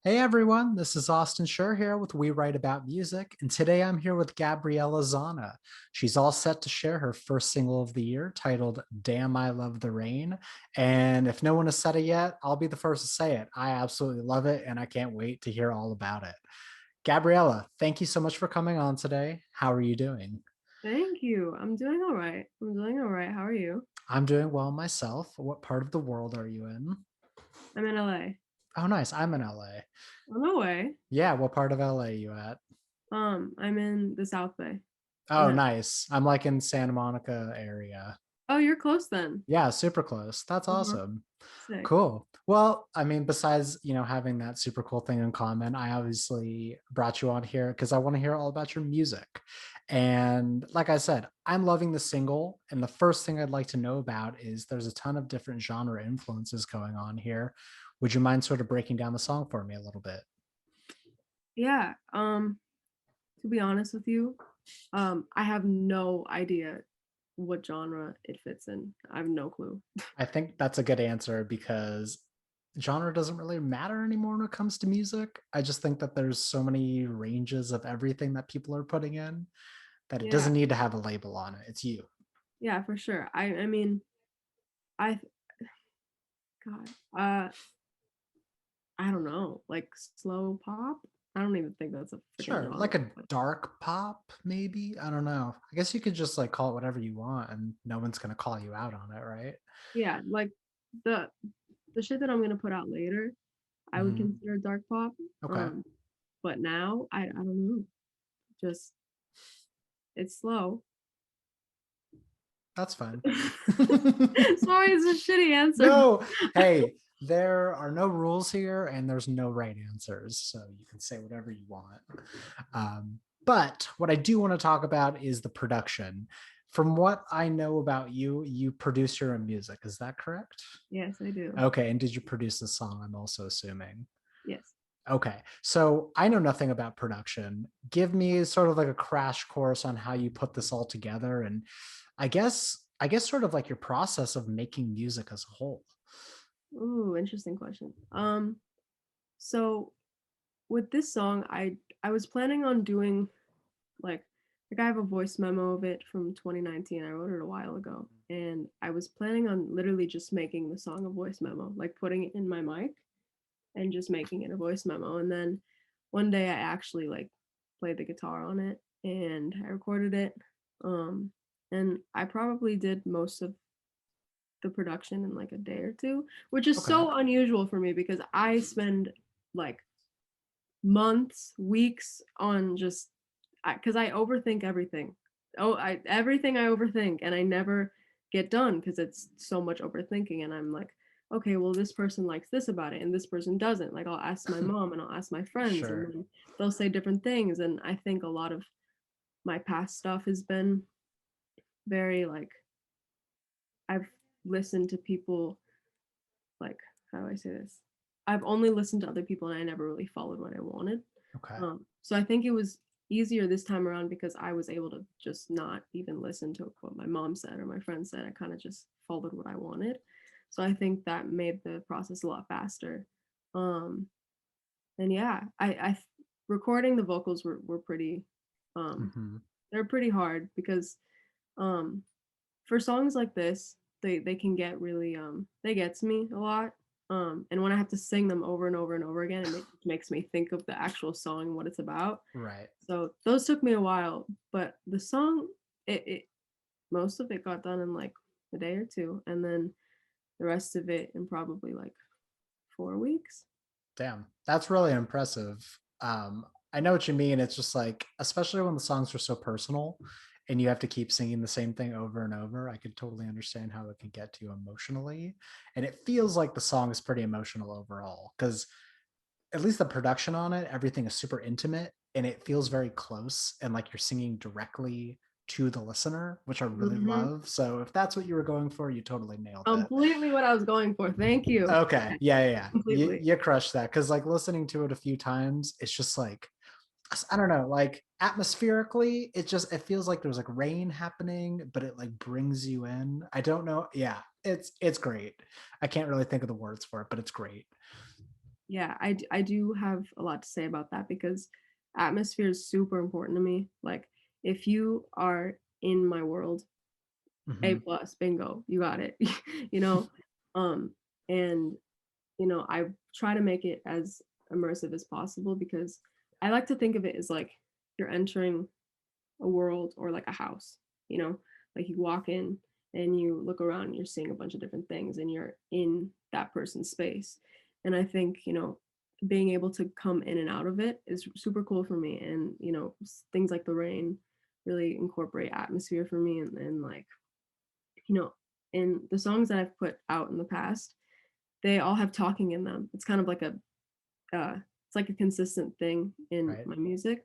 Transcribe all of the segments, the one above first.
Hey everyone, this is Austin Schur here with We Write About Music, and today I'm here with Gabriella Zauna. She's all set to share her first single of the year titled Damn I Love the Rain. And if no one has said it yet, I'll be the first to say it. I absolutely love it, and I can't wait to hear all about it. Gabriella, thank you so much for coming on today. How are you doing? Thank you. I'm doing all right. I'm doing all right. How are you? I'm doing well myself. What part of the world are you in? I'm in LA. Oh, nice. I'm in LA. Oh, no way. Yeah, what part of LA are you at? I'm in the South Bay. Oh, And nice. I'm like in Santa Monica area. oh, you're close then. Yeah, super close. That's Uh-huh. awesome. Sick. Cool. Well, I mean, besides, having that super cool thing in common, I obviously brought you on here because I want to hear all about your music. And like I said, I'm loving the single. And the first thing I'd like to know about is there's a ton of different genre influences going on here. Would you mind sort of breaking down the song for me a little bit? Yeah. To be honest with you, I have no idea what genre it fits in. I have no clue. I think that's a good answer because genre doesn't really matter anymore when it comes to music. I just think that there's so many ranges of everything that people are putting in that it Yeah. doesn't need to have a label on it. It's you. Yeah, for sure. I mean, I God, I don't know. Like slow pop? I don't even think that's a freaking Sure. genre. Like a dark pop, maybe. I don't know. I guess you could just like call it whatever you want and no one's gonna call you out on it, right? Yeah, like the the shit that I'm gonna put out later, I would Hmm. consider dark pop. Okay. Um, but now I don't know. Just it's slow. That's fine. Sorry, it's a shitty answer. No, hey, there are no rules here and there's no right answers. So you can say whatever you want. But what I do want to talk about is the production. From what I know about you, you produce your own music. Is that correct? Yes, I do. Okay. And did you produce the song? I'm also assuming. Yes. Okay. So I know nothing about production. Give me sort of like a crash course on how you put this all together. And I guess sort of like your process of making music as a whole. Ooh, interesting question. So with this song, I was planning on doing like I have a voice memo of it from 2019. I wrote it a while ago, and I was planning on literally just making the song a voice memo, like putting it in my mic and just making it a voice memo. And then one day I actually like played the guitar on it and I recorded it. Um, and I probably did most of the production in like a day or two, which is Okay. so unusual for me because I spend like months, weeks on just because I overthink everything. Oh, I everything I overthink and I never get done because it's so much overthinking and I'm like, okay, well this person likes this about it and this person doesn't. Like I'll ask my mom and I'll ask my friends and Sure. then they'll say different things and I think a lot of my past stuff has been very like I've listened to people like how do I say this? I've only listened to other people and I never really followed what I wanted. Okay. So I think it was easier this time around because I was able to just not even listen to what my mom said or my friend said. I kind of just followed what I wanted. So I think that made the process a lot faster. Um, and yeah, I recording the vocals were pretty um Hmm. they're pretty hard because um for songs like this, they can get really they get to me a lot. And when I have to sing them over and over and over again, makes me think of the actual song and what it's about. Right. So those took me a while, but the song, it most of it got done in like a day or two, and then the rest of it in probably like 4 weeks. Damn. That's really impressive. I know what you mean. It's just like, especially when the songs are so personal and you have to keep singing the same thing over and over, I could totally understand how it can get to you emotionally. And it feels like the song is pretty emotional overall because at least the production on it, everything is super intimate and it feels very close and like you're singing directly to the listener, which I really Hmm. love. So if that's what you were going for, you totally nailed it. Completely what I was going for. Thank you. Okay. Yeah, Yeah. Yeah. You, completely. you crushed that. Cause like listening to it a few times, it's just like, I don't know, like atmospherically, it feels like there's like rain happening, but it like brings you in. I don't know. Yeah. It's great. I can't really think of the words for it, but it's great. Yeah, I do have a lot to say about that because atmosphere is super important to me. Like if you are in my world, A Hmm. plus, bingo, you got it. you know? Um and I try to make it as immersive as possible because I like to think of it as like you're entering a world or like a house, you know? Like you walk in and you look around and you're seeing a bunch of different things and you're in that person's space. And I think, being able to come in and out of it is super cool for me. And, things like the rain really incorporate atmosphere for me and like, you know, in the songs that I've put out in the past, they all have talking in them. It's kind of like it's like a consistent thing in Right. my music.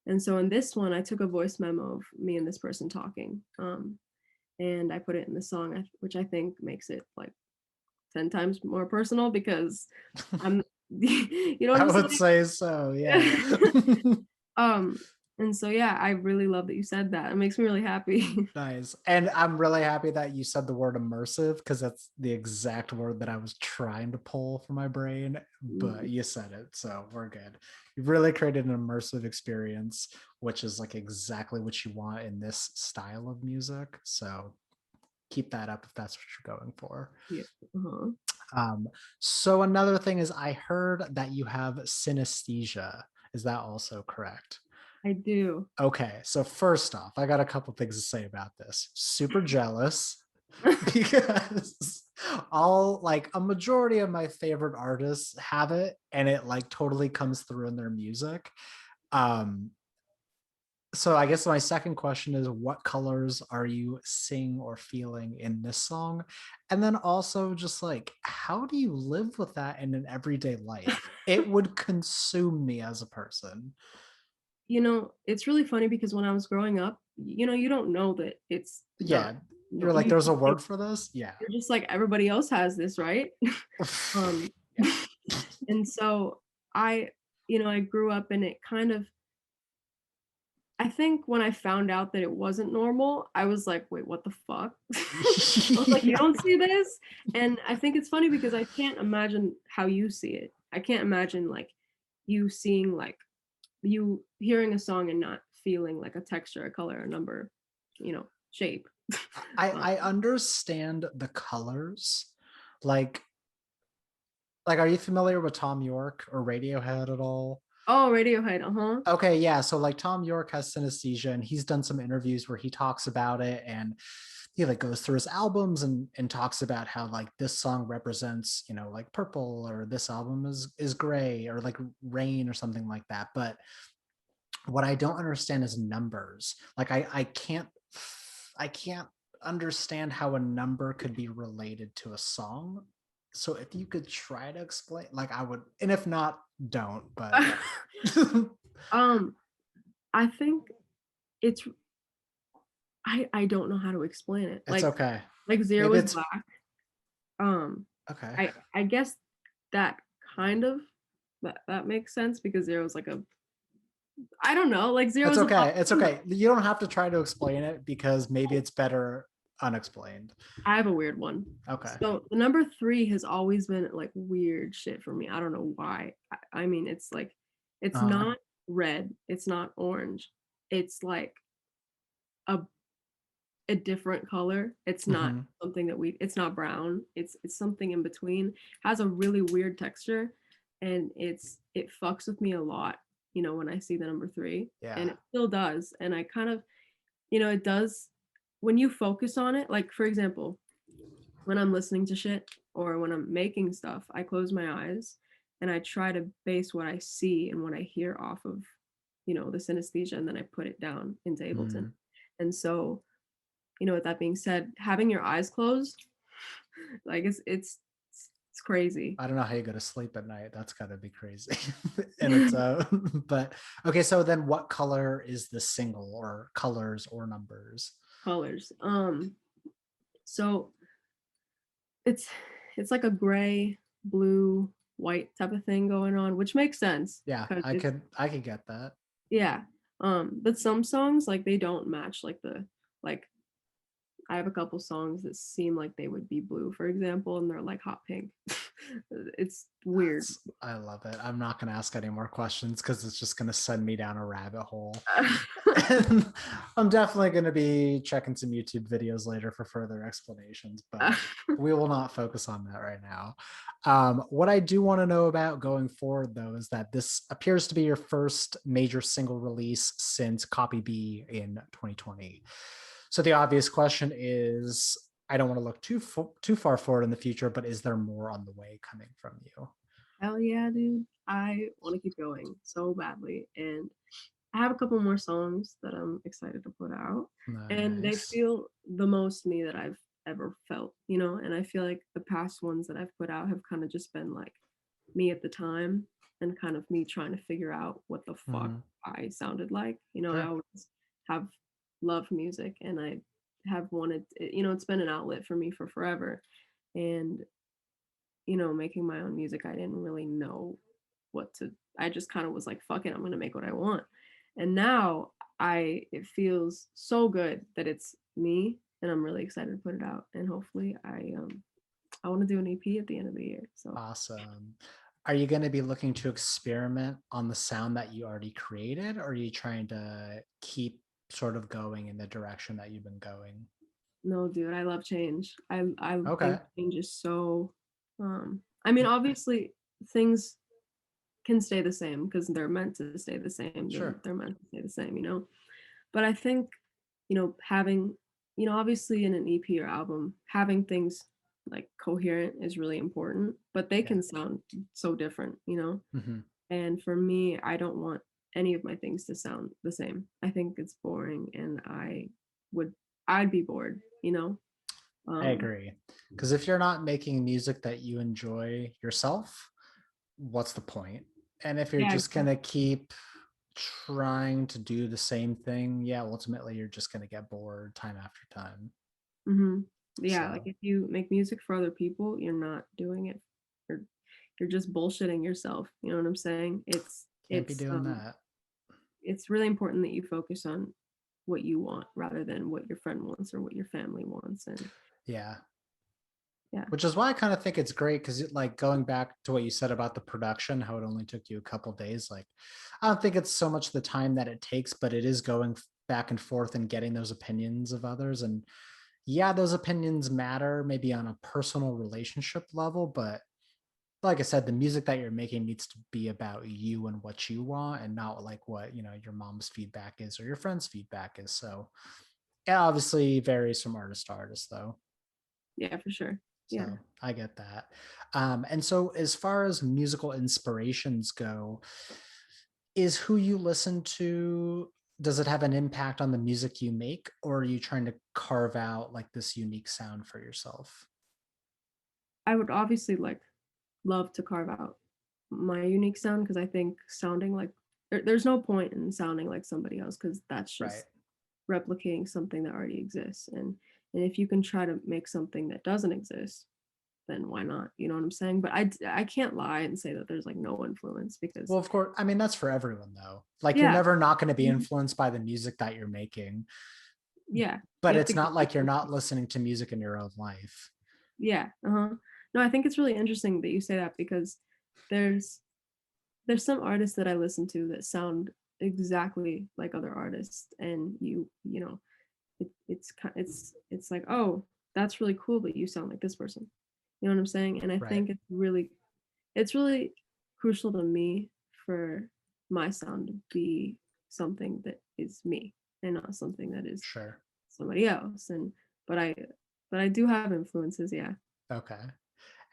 And so in this one, I took a voice memo of me and this person talking, and I put it in the song, which I think makes it like 10 times more personal because I'm, you know what I I'm would say so, yeah. saying? um, and so yeah, I really love that you said that. It makes me really happy. Nice. And I'm really happy that you said the word immersive because that's the exact word that I was trying to pull from my brain, but Mm, you said it, so we're good. You've really created an immersive experience, which is like exactly what you want in this style of music. So keep that up if that's what you're going for. yeah. Uh-huh. Um, so another thing is I heard that you have synesthesia. Is that also correct? I do. Okay, so first off, I got a couple things to say about this. Super jealous because all like a majority of my favorite artists have it and it like totally comes through in their music. Um so I guess my second question is what colors are you seeing or feeling in this song? And then also just like how do you live with that in an everyday life? It would consume me as a person. It's really funny because when I was growing up, you don't know that it's not Yeah. no, You're like you there's a just think word for this? Yeah. you're just like everybody else has this, right? Um, Yeah. and so I, I grew up and it kind of I think when I found out that it wasn't normal, I was like, "Wait, what the fuck?" I was like, "You Yeah. don't see this?" And I think it's funny because I can't imagine how you see it. I can't imagine like you seeing like you hearing a song and not feeling like a texture, a color, a number, shape. Uh, I understand the colors. Like are you familiar with Tom York or Radiohead at all? oh, Radiohead, uh-huh. Okay, yeah. So like Tom York has synesthesia and he's done some interviews where he talks about it and he like goes through his albums and talks about how like this song represents, like purple or this album is gray or like rain or something like that. But what I don't understand is numbers. Like I can't understand how a number could be related to a song. So if you could try to explain, like I would, and if not, don't. But Um, I think it's I don't know how to explain it. it's okay. Like Zero Maybe is it's black. Um, okay. I guess that kind of that makes sense because Zero is like a I don't know, like Zero It's is a black okay. It's number. okay. You don't have to try to explain it because maybe it's better unexplained. I have a weird one. Okay. So the number 3 has always been like weird shit for me. I don't know why. I mean, it's like it's Uh, not red, it's not orange. It's like a a different color. It's not mhm. something that we it's not brown. It's something in between. Has a really weird texture and it fucks with me a lot, when I see the number 3 and Yeah. it still does. And I kind of, it does when you focus on it, like for example, when I'm listening to shit or when I'm making stuff, I close my eyes and I try to base what I see and what I hear off of, the synesthesia and then I put it down into Ableton. Mhm. And so, with that being said, having your eyes closed, like it's crazy. I don't know how you go to sleep at night. That's gotta be crazy. And it's but okay, so then what color is the single or colors or numbers? Colors. So it's it's like a gray, blue, white type of thing going on, which makes sense Yeah, because I it's could get that. yeah. But some songs like they don't match like the like I have a couple songs that seem like they would be blue, for example, and they're like hot pink. It's weird. I love it. I'm not going to ask any more questions because it's just going to send me down a rabbit hole. And I'm definitely going to be checking some YouTube videos later for further explanations, but we will not focus on that right now. What I do want to know about going forward, though, is that this appears to be your first major single release since Copy B in 2020. So the obvious question is, I don't want to look too far forward in the future, but is there more on the way coming from you? Hell yeah, dude. I want to keep going so badly. And I have a couple more songs that I'm excited to put out. And they Nice. feel the most me that I've ever felt, you know? And I feel like the past ones that I've put out have kind of just been like me at the time and kind of me trying to figure out what the fuck Mhm. I sounded like. You know, I Sure. always have loved music and I have wanted, you know, it's been an outlet for me for forever. And you know, making my own music, I didn't really know what to I just kind of was like, fuck it, I'm gonna make what I want. And now it feels so good that it's me and I'm really excited to put it out. And hopefully I want to do an EP at the end of the year. So Awesome. Are you going to be looking to experiment on the sound that you already created, or are you trying to keep sort of going in the direction that you've been going? no, dude, I love change. I think Okay. change is so I mean obviously things can stay the same because they're meant to stay the same. Sure. They're meant to stay the same, you know. But I think, you know, having, you know, obviously in an EP or album, having things like coherent is really important, but they Yeah. can sound so different, you know? Hmm. And for me, I don't want any of my things to sound the same. I think it's boring and would, I'd be bored, you know? I Um, agree. Because if you're not making music that you enjoy yourself, what's the point? And if you're yeah. just going to keep trying to do the same thing, yeah, ultimately you're just going to get bored time after time. hmm Yeah. Like So if you make music for other people, you're not doing it. You're, you're just bullshitting yourself. You know what I'm saying? can't be doing that. It's really important that you focus on what you want rather than what your friend wants or what your family wants. And Yeah. yeah. Which is why I kind of think it's great because, like, going back to what you said about the production, how it only took you a couple days. Like, I don't think it's so much the time that it takes, but it is going back and forth and getting those opinions of others. And yeah, those opinions matter maybe on a personal relationship level, but like I said, the music that you're making needs to be about you and what you want, and not like what, your mom's feedback is or your friend's feedback is. So it obviously varies from artist to artist, though. Yeah, for sure. Yeah. So I get that. And so, as far as musical inspirations go, is who you listen to, does it have an impact on the music you make, or are you trying to carve out like this unique sound for yourself? I would obviously like love to carve out my unique sound because I think sounding like there's no point in sounding like somebody else because that's Right. just replicating something that already exists. And if you can try to make something that doesn't exist, then why not? You know what I'm saying? But I can't lie and say that there's like no influence because Well, of course, I mean, that's for everyone, though. Like, you're yeah. never not going to be Mhm. influenced by the music that you're making, Yeah, but you have to it's give not like you're yourself not listening to music in your own life. yeah, uh-huh. No, I think it's really interesting that you say that because there's there's some artists that I listen to that sound exactly like other artists and you know, it's like, "Oh, that's really cool that you sound like this person." You know what I'm saying? And I Right. think it's really crucial to me for my sound to be something that is me and not something that is Sure. somebody else. And but I but I do have influences, yeah. Okay.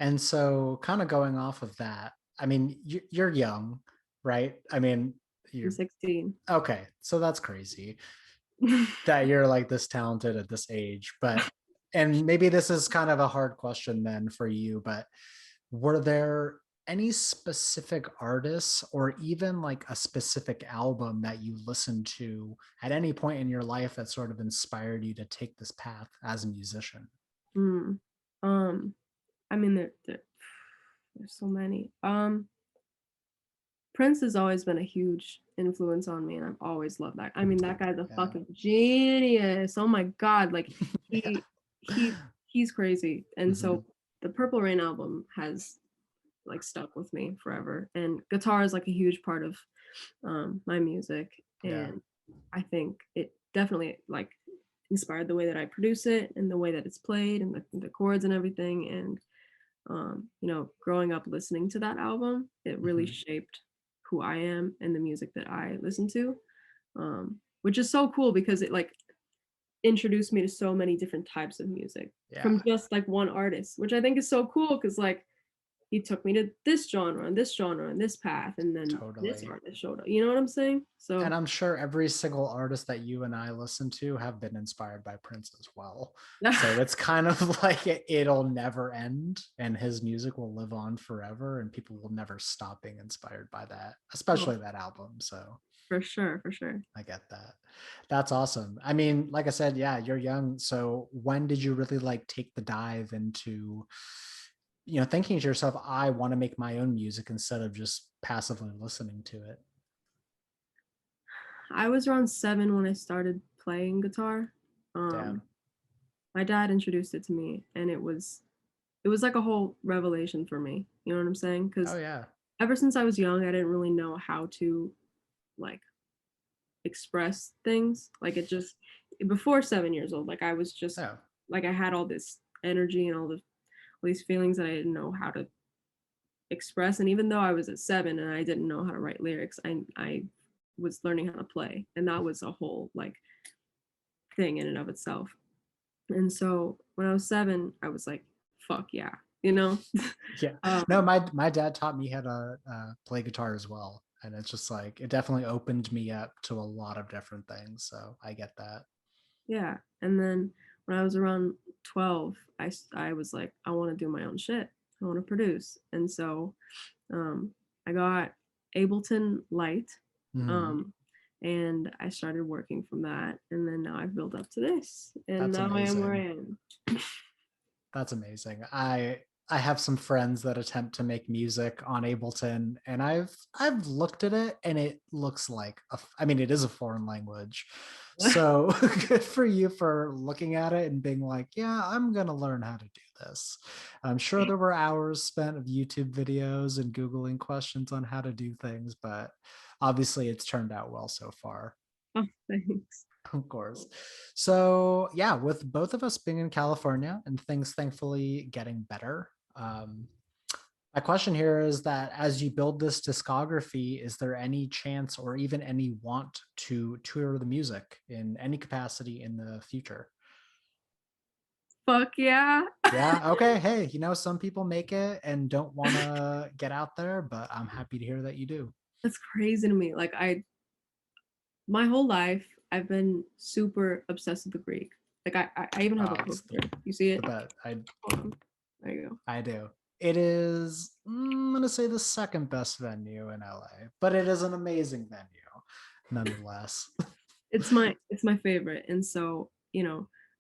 And so, kind of going off of that, I mean, you're young, right? I mean, I'm you're 16. okay. So that's crazy that you're like this talented at this age. But, and maybe this is kind of a hard question then for you, but were there any specific artists or even like a specific album that you listened to at any point in your life that sort of inspired you to take this path as a musician? Mm. Um, I mean, there's so many. Prince has always been a huge influence on me, and I've always loved that. I mean, that guy's a Yeah. fucking genius. Oh my god, like Yeah. he he he's crazy. And Hmm. so the Purple Rain album has like stuck with me forever. And guitar is like a huge part of my music, Yeah. and I think it definitely like inspired the way that I produce it and the way that it's played and the chords and everything. And you know, growing up listening to that album, it really Hmm. shaped who I am and the music that I listen to, which is so cool because it like introduced me to so many different types of music Yeah. from just like one artist, which I think is so cool because like he took me to this genre and this genre and this path, and then this Totally. artist showed up. You know what I'm saying? And So I'm sure every single artist that you and I listen to have been inspired by Prince as well. So it's kind of like it'll never end and his music will live on forever and people will never stop being inspired by that, oh, especially that album. So for sure, for sure. I get that. That's awesome. I mean, like I said, yeah, you're young. So when did you really like take the dive into, thinking to yourself, I want to make my own music instead of just passively listening to it? I was around 7 when I started playing guitar. Um, Damn. my dad introduced it to me, and it was like a whole revelation for me. You know what I'm saying? Oh Because yeah. ever since I was young, I didn't really know how to like express things. Like it just before 7 years old, like I was just Oh, like I had all this energy and all these feelings that I didn't know how to express. And even though I was at 7 and I didn't know how to write lyrics, I was learning how to play, and that was a whole like thing in and of itself. And so when I was 7, I was like, "Fuck yeah," you know. yeah. um, No, my dad taught me how to play guitar as well, and it's just like it definitely opened me up to a lot of different things. So I get that. yeah. And then when I was around 12, I was like, I want to do my own shit. I want to produce. And so um, I got Ableton Light, Mhm. um, and I started working from that. And then now I've built up to this, and That's now I am where I amazing. am. That's amazing. I have some friends that attempt to make music on Ableton, and I've looked at it, and it looks like I mean, it is a foreign language. So good for you for looking at it and being like, yeah, I'm gonna learn how to do this. I'm sure there were hours spent of YouTube videos and Googling questions on how to do things, but obviously it's turned out well so far. Oh, thanks. Of course. So, yeah, with both of us being in California and things thankfully getting better, my question here is that as you build this discography, is there any chance or even any want to tour the music in any capacity in the future? Fuck yeah. Yeah. Okay. Hey, some people make it and don't want to get out there, but I'm happy to hear that you do. That's crazy to me. Like my whole life, I've been super obsessed with the Greek. Like I even have a Oh, it's poster. You see the it? bet. Hold on. There you go. I do. It is, I'm going to say the second best venue in LA, but it is an amazing venue nonetheless. It's my favorite. And so,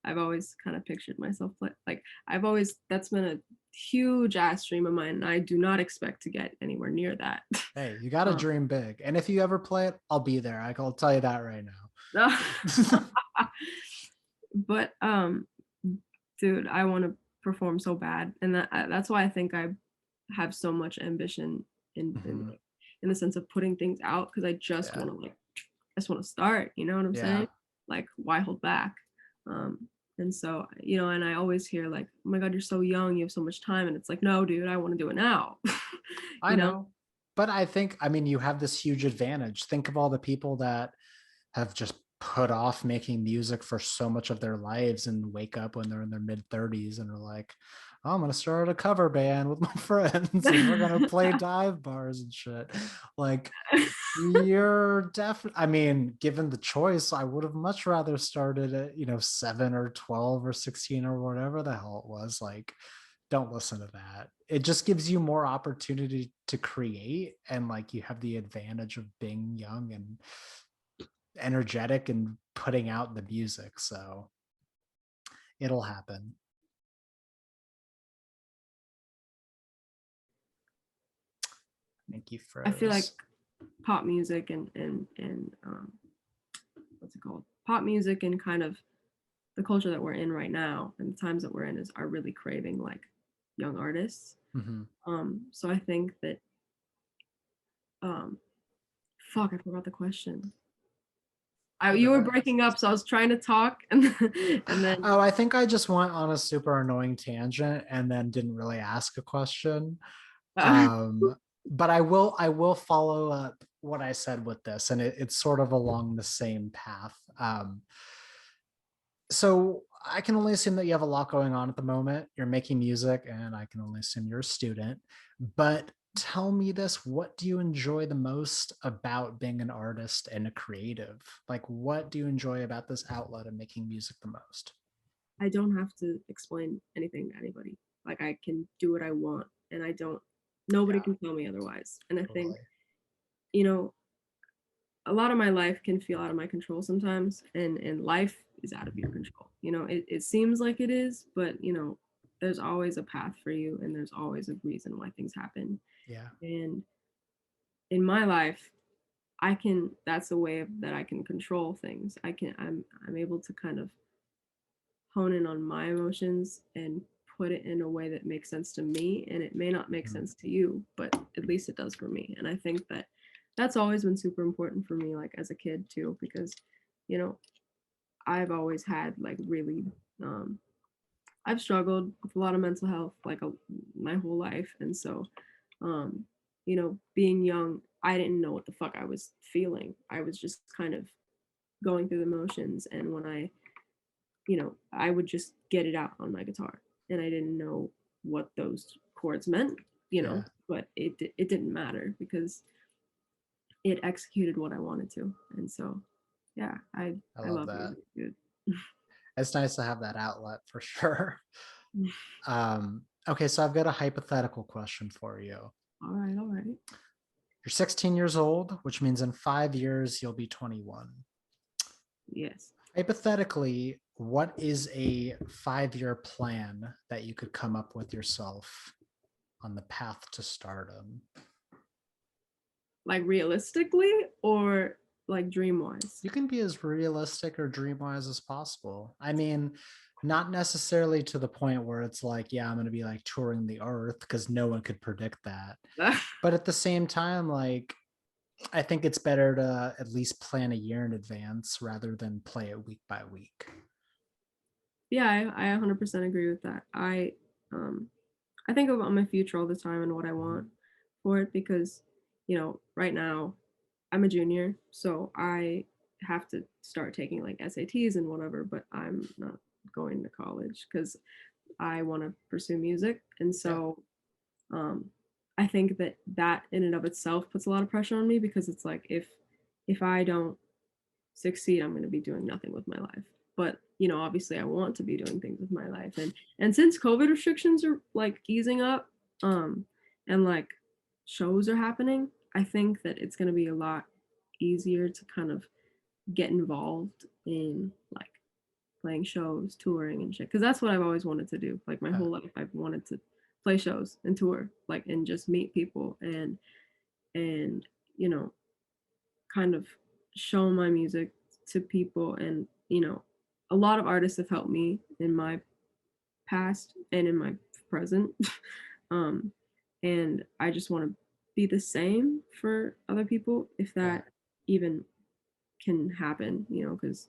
I've always kind of pictured myself like I've always that's been a huge ass dream of mine, and I do not expect to get anywhere near that. Hey, you got to um, dream big. And if you ever play it, I'll be there. I'll tell you that right now. but dude, I want to perform so bad, and that's why I think I have so much ambition in Mhm. in the sense of putting things out, because I just Yeah. want to I just want to start, you know what I'm Yeah. saying? Like, why hold back? Um, and so, and I always hear like, oh my God, you're so young, you have so much time. And it's like, no, dude, I want to do it now. I you know? know. But I think, I mean, you have this huge advantage. Think of all the people that have just put off making music for so much of their lives and wake up when they're in their mid 30s and are like, oh, I'm going to start a cover band with my friends and we're going to play dive bars and shit. Like, you're definitely, I mean, given the choice, I would have much rather started at, 7 or 12 or 16 or whatever the hell it was. Like, don't listen to that. It just gives you more opportunity to create, and like you have the advantage of being young and energetic and putting out the music. So it'll happen. Thank you, I feel like froze. pop music and what's it called? Pop music and kind of the culture that we're in right now and the times that we're in are really craving like young artists. Hmm. So I think that um, fuck, I forgot the question. You were breaking up, so I was trying to talk, and and then Oh, I think I just went on a super annoying tangent and then didn't really ask a question. uh, Um, but I will follow up what I said with this, and it's sort of along the same path. So I can only assume that you have a lot going on at the moment. You're making music, and I can only assume you're a student. But tell me this, what do you enjoy the most about being an artist and a creative? Like, what do you enjoy about this outlet of making music the most? I don't have to explain anything to anybody. Like I can do what I want, and I don't. Nobody Yeah, can tell me otherwise. And I think totally. you know a lot of my life can feel out of my control sometimes, and life is out of your control. It seems like it is, but there's always a path for you, and there's always a reason why things happen. Yeah. And in my life, I can that's a way that I can control things. I'm able to kind of hone in on my emotions and put it in a way that makes sense to me, and it may not make Mhm. sense to you, but at least it does for me. And I think that that's always been super important for me, like as a kid too, because you know I've always had like really um I've struggled with a lot of mental health like my whole life. And so um being young, I didn't know what the fuck I was feeling. I was just kind of going through the motions, and when I would just get it out on my guitar, and I didn't know what those chords meant, Yeah, but it didn't matter because it executed what I wanted to. And so yeah, I I love love that. music, dude. It's nice to have that outlet for sure. Okay, so I've got a hypothetical question for you. All right, all right. You're 16 years old, which means in 5 years you'll be 21. Yes. Hypothetically, what is a 5 year plan that you could come up with yourself on the path to stardom? Like realistically or like dream wise? You can be as realistic or dream wise as possible. I mean, not necessarily to the point where it's like, yeah, I'm going to be like touring the earth because no one could predict that. But at the same time, like, I think it's better to at least plan a year in advance rather than play it week by week. Yeah, I 100% agree with that. Um I think about my future all the time and what I Mhm. want for it, because right now I'm a junior, so I have to start taking like SATs and whatever, but I'm not going to college because I want to pursue music. And Yeah. so um, I think that that in and of itself puts a lot of pressure on me, because it's like if I don't succeed, I'm going to be doing nothing with my life. But obviously I want to be doing things with my life. And since COVID restrictions are like easing up, um and like shows are happening, I think that it's going to be a lot easier to kind of get involved in like playing shows, touring and shit, because that's what I've always wanted to do. Like my Yeah. whole life I've wanted to play shows and tour, like, and just meet people and you know kind of show my music to people. And a lot of artists have helped me in my past and in my present. um and I just want to be the same for other people, if Yeah. that even can happen, because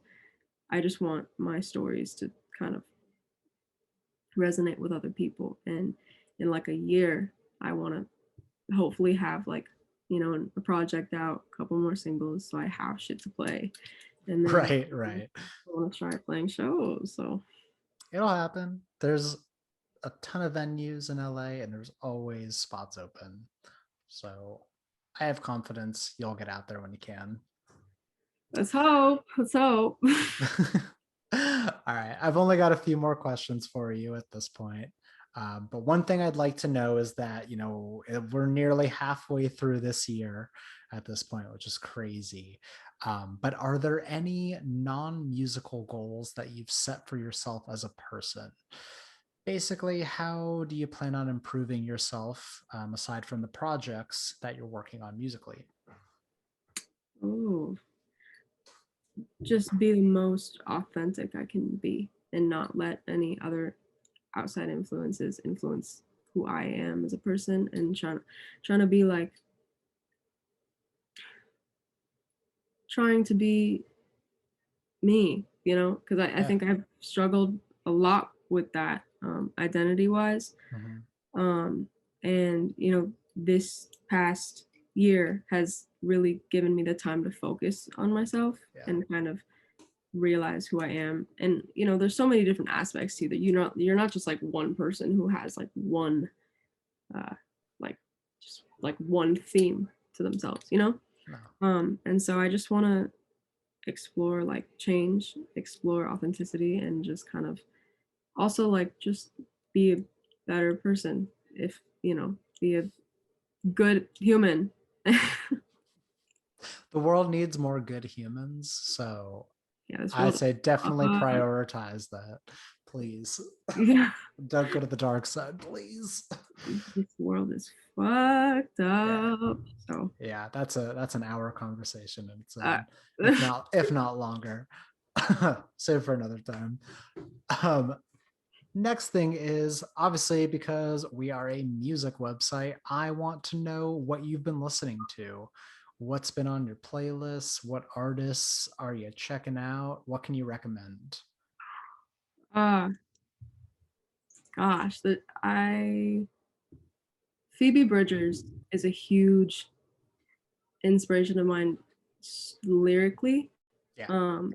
I just want my stories to kind of resonate with other people. And in like a year I want to hopefully have like a project out, a couple more singles, so I have shit to play. And then Right. Right. I want to try playing shows. So It'll happen. There's a ton of venues in LA and there's always spots open. So I have confidence you'll get out there when you can. let's hope. Let's hope. All right. I've only got a few more questions for you at this point. But one thing I'd like to know is that, we're nearly halfway through this year at this point, which is crazy. But are there any non musical goals that you've set for yourself as a person? Basically, how do you plan on improving yourself aside from the projects that you're working on musically? Oh, just be the most authentic I can be, and not let any other outside influences influence who I am as a person, and trying to be like trying to be me, you know, because I Yeah. think I've struggled a lot with that, identity wise. Mhm. Um, and, you know, this past year has really given me the time to focus on myself Yeah. and kind of realize who I am. And, you know, there's so many different aspects to you that you're not just like one person who has like one, uh, like just like one theme to themselves, you know? No. And so I just want to explore like change, explore authenticity, and just kind of also like just be a better person, if you know, be a good human. The world needs more good humans, so Yeah, this I'd world say definitely uh, prioritize that. Please. yeah, Don't go to the dark side, please. this world is fucked Yeah. up. So Yeah, that's an hour conversation in its uh, own, if not longer. Save for another time. Um, Next thing is obviously because we are a music website, I want to know what you've been listening to. What's been on your playlists? What artists are you checking out? What can you recommend? uh gosh, that I Phoebe Bridgers is a huge inspiration of mine lyrically. Yeah, Um,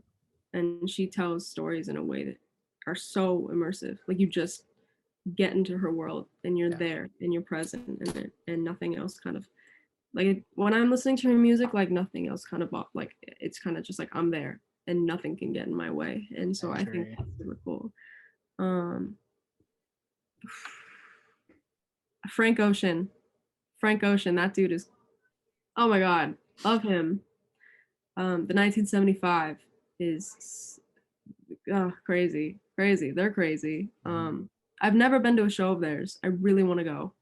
and she tells stories in a way that are so immersive. Like you just get into her world and you're yeah, there and you're present in it, and nothing else kind of like when I'm listening to her music, like nothing else kind of like it's kind of just like I'm there and nothing can get in my way. And I so I think agree. that's super cool. Um, Frank Ocean. Frank Ocean, that dude is, oh my god, love him. The 1975 is crazy, crazy. They're crazy. Mhm. I've never been to a show of theirs. I really want to go.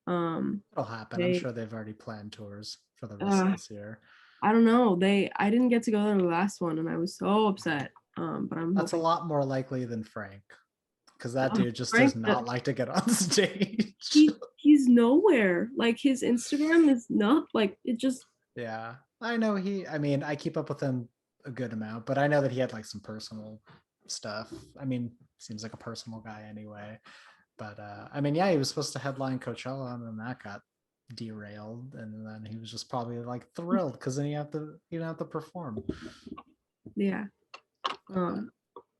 Um, It'll happen. I'm they, sure they've already planned tours for the rest of uh, this year. I don't know. I didn't get to go to the last one, and I was so upset. But I'm That's a hoping. lot more likely than Frank, because that dude just does Frank, not like to get on stage. he's nowhere. Like his Instagram is not like it. Just Yeah, I know I mean, I keep up with him a good amount, but I know that he had like some personal stuff. I mean, seems like a personal guy anyway. But I mean, yeah, he was supposed to headline Coachella and then that got derailed. And then he was just probably like thrilled because then you have to perform. yeah. But Um,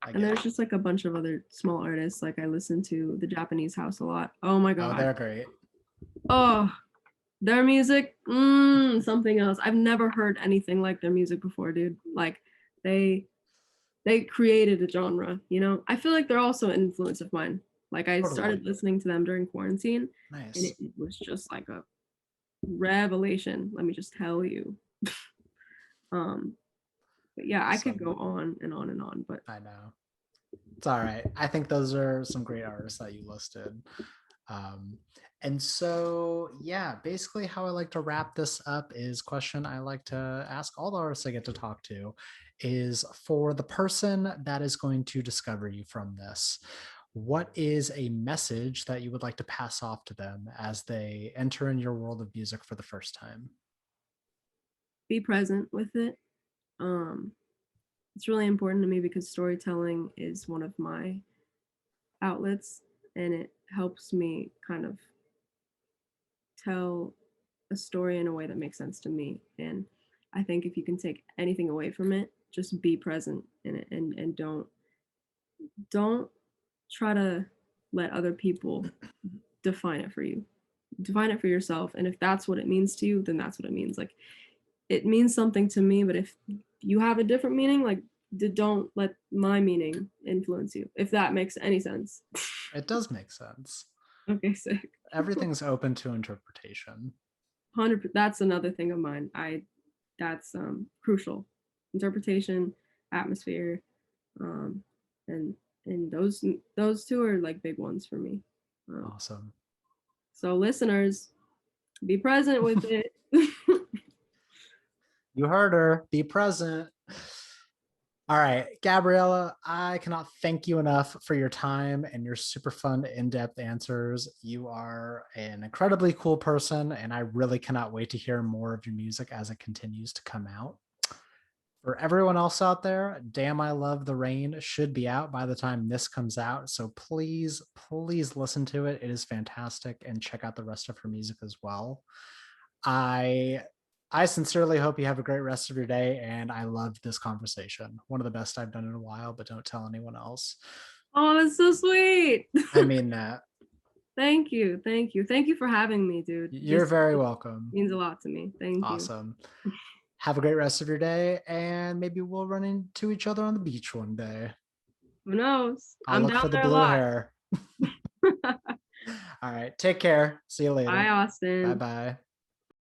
I and get there's it. just like a bunch of other small artists. Like I listen to the Japanese House a lot. Oh my Oh, god. they're great. Oh, their music, something else. I've never heard anything like their music before, dude. Like they they created a genre, you know? I feel like they're also an influence of mine. Like I Totally. started listening to them during quarantine and Nice. it was just like a revelation, let me just tell you. Um, but yeah, I could go Awesome. on and on and on, but I know. It's all right. I think those are some great artists that you listed. Um, and so, yeah, basically, how I like to wrap this up is question I like to ask all the artists I get to talk to is for the person that is going to discover you from this. What is a message that you would like to pass off to them as they enter in your world of music for the first time? be present with it. Um, it's really important to me because storytelling is one of my outlets and it helps me kind of tell a story in a way that makes sense to me. And I think if you can take anything away from it, just be present in it and don't try to let other people define it for you. Define it for yourself. And if that's what it means to you, then that's what it means. Like it means something to me, but if you have a different meaning, like don't let my meaning influence you, if that makes any sense. It does make sense. Okay, sick. Everything's open to interpretation. 100, that's another thing of mine. That's crucial. Interpretation, atmosphere, um, and those two are like big ones for me. Um, Awesome. so listeners, be present with it. You heard her. Be present. All right, Gabriella, I cannot thank you enough for your time and your super fun, in depth answers. You are an incredibly cool person, and I really cannot wait to hear more of your music as it continues to come out. For everyone else out there, Damn I Love the Rain should be out by the time this comes out. So please, please listen to it. It is fantastic, and check out the rest of her music as well. I I sincerely hope you have a great rest of your day, and I loved this conversation. One of the best I've done in a while, but don't tell anyone else. Oh, that's so sweet. I mean that. Thank you. Thank you. Thank you for having me, dude. You're This very welcome. means a lot to me. Thank you. Awesome. Have a great rest of your day, and maybe we'll run into each other on the beach one day. Who knows? I'll I'm look down for the there a blue lot. hair. All right. Take care. See you Bye, later. Bye Austin. bye.